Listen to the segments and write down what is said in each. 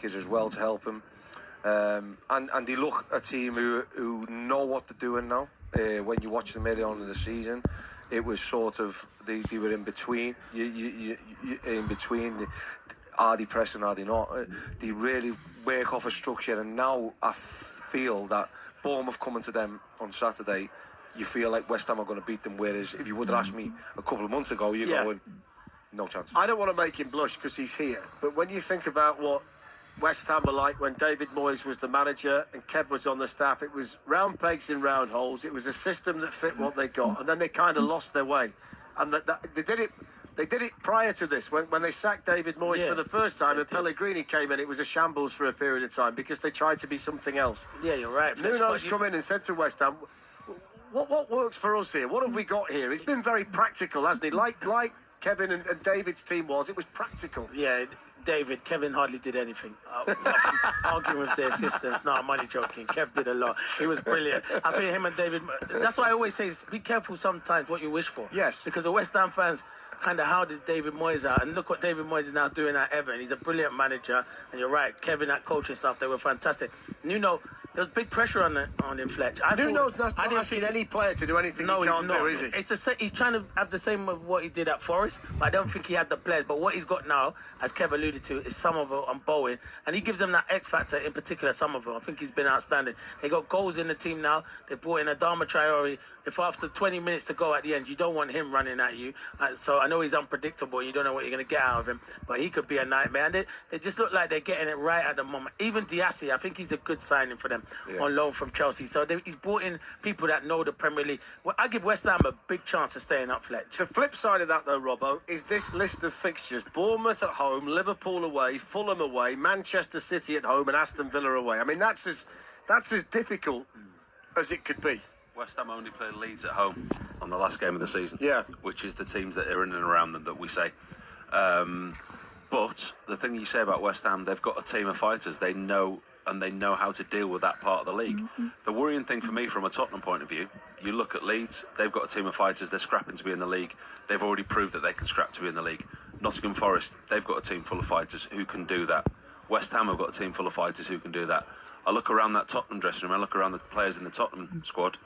as well to help him. And they look a team who know what they're doing now. When you watch them early on in the season, it was sort of they were in between. You in between. Are they pressing? Are they not? They really work off a structure. And now I feel that Bournemouth coming to them on Saturday, you feel like West Ham are going to beat them. Whereas if you would have asked me a couple of months ago, you're going, no chance. I don't want to make him blush because he's here. But when you think about what West Ham were like when David Moyes was the manager and Kev was on the staff, it was round pegs in round holes. It was a system that fit what they got, and then they kind of lost their way. And they did it. They did it prior to this when they sacked David Moyes for the first time, and Pellegrini came in. It was a shambles for a period of time because they tried to be something else. Yeah, you're right. Nuno's come in and said to West Ham, "What works for us here? What have we got here?" He's been very practical, hasn't he? Like Kevin and David's team was. It was practical. Yeah. Kevin hardly did anything. Arguing with the assistants. No, I'm only joking. Kev did a lot. He was brilliant. I think him and David, that's why I always say, be careful sometimes what you wish for. Yes. Because the West Ham fans kind of hounded David Moyes out. And look what David Moyes is now doing at Everton. He's a brilliant manager. And you're right, Kevin at coaching staff, they were fantastic. Nuno, there was big pressure on him, Fletch. Nuno's not asking any player to do anything he can't do, is he? He's trying to have the same of what he did at Forest, but I don't think he had the players. But what he's got now, as Kev alluded to, is Somerville and Bowen, and he gives them that X factor, in particular Somerville. I think he's been outstanding. They got goals in the team now. They brought in Adama Traore. If after 20 minutes to go at the end, you don't want him running at you. So I know he's unpredictable. You don't know what you're going to get out of him, but he could be a nightmare. And they just look like they're getting it right at the moment. Even Diassi, I think he's a good signing for them on loan from Chelsea. So he's brought in people that know the Premier League. Well, I give West Ham a big chance of staying up, Fletch. The flip side of that, though, Robbo, is this list of fixtures. Bournemouth at home, Liverpool away, Fulham away, Manchester City at home and Aston Villa away. I mean, that's as difficult as it could be. West Ham only played Leeds at home on the last game of the season. Yeah. Which is the teams that are in and around them that we say. But the thing you say about West Ham, they've got a team of fighters. They know how to deal with that part of the league. The worrying thing for me from a Tottenham point of view, you look at Leeds, they've got a team of fighters, they're scrapping to be in the league. They've already proved that they can scrap to be in the league. Nottingham Forest, they've got a team full of fighters who can do that. West Ham have got a team full of fighters who can do that. I look around that Tottenham dressing room, I look around the players in the Tottenham squad.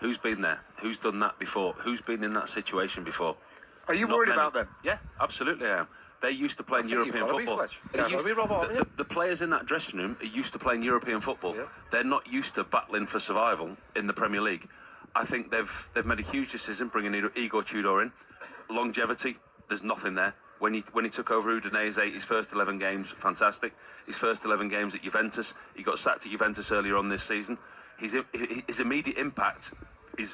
Who's been there? Who's done that before? Who's been in that situation before? Are you worried about them? Yeah, absolutely I am. They're used to playing European football. The players in that dressing room are used to playing European football. Yeah. They're not used to battling for survival in the Premier League. I think they've made a huge decision bringing Igor Tudor in. Longevity, there's nothing there. When he took over Udinese, his first 11 games, fantastic. His first 11 games at Juventus, he got sacked at Juventus earlier on this season. His immediate impact is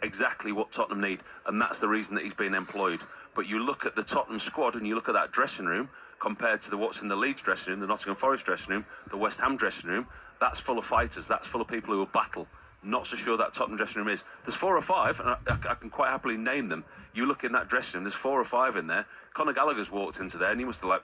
exactly what Tottenham need, and that's the reason that he's been employed. But you look at the Tottenham squad and you look at that dressing room compared to what's in the Leeds dressing room, the Nottingham Forest dressing room, the West Ham dressing room, that's full of fighters, that's full of people who will battle. Not so sure that Tottenham dressing room is. There's 4 or 5, and I can quite happily name them. You look in that dressing room, there's 4 or 5 in there. Conor Gallagher's walked into there, and he must be like,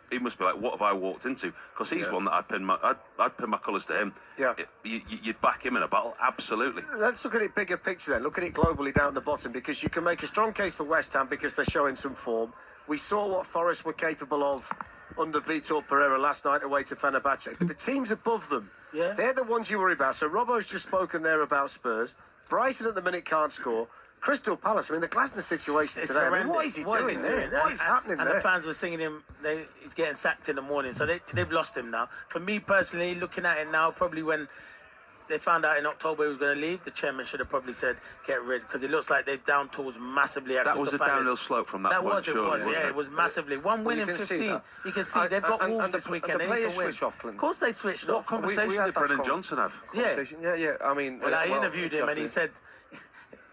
what have I walked into? Because he's one that I'd pin my colours to him. Yeah, you'd back him in a battle, absolutely. Let's look at it bigger picture then. Look at it globally down the bottom, because you can make a strong case for West Ham because they're showing some form. We saw what Forest were capable of under Vitor Pereira last night away to Fenerbahce. But the teams above them, they're the ones you worry about. So Robbo's just spoken there about Spurs. Brighton at the minute can't score. Crystal Palace, I mean, the Glasner situation today. I mean, what is he doing there? What is happening there? And the fans were singing him, he's getting sacked in the morning. So they've lost him now. For me personally, looking at it now, probably when they found out in October he was going to leave, the chairman should have probably said, get rid, because it looks like they've down tools massively at That was a downhill slope from that point, surely, wasn't it? It was massively. One win in 15. You can see they've got Wolves this weekend. They need to win. Of course they switched off. What conversation did Brennan Johnson have? Yeah. I mean, well, I interviewed him and he said,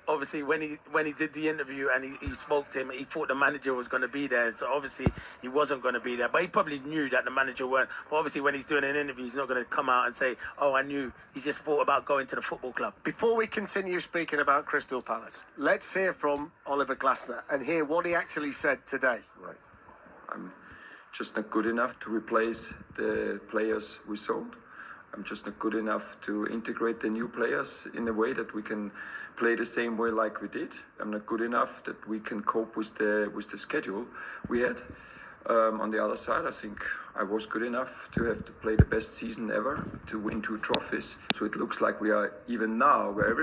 obviously when he did the interview and he spoke to him, he thought the manager was going to be there, so obviously he wasn't going to be there, but he probably knew that the manager weren't. But obviously when he's doing an interview, he's not going to come out and say, oh, I knew. He just thought about going to the football club. Before we continue speaking about Crystal Palace, let's hear from Oliver Glasner and hear what he actually said today. Right. I'm just not good enough to replace the players we sold. I'm just not good enough to integrate the new players in a way that we can play the same way like we did. I'm not good enough that we can cope with the schedule we had. On the other side, I think I was good enough to have to play the best season ever to win 2 trophies. So it looks like we are even now where everybody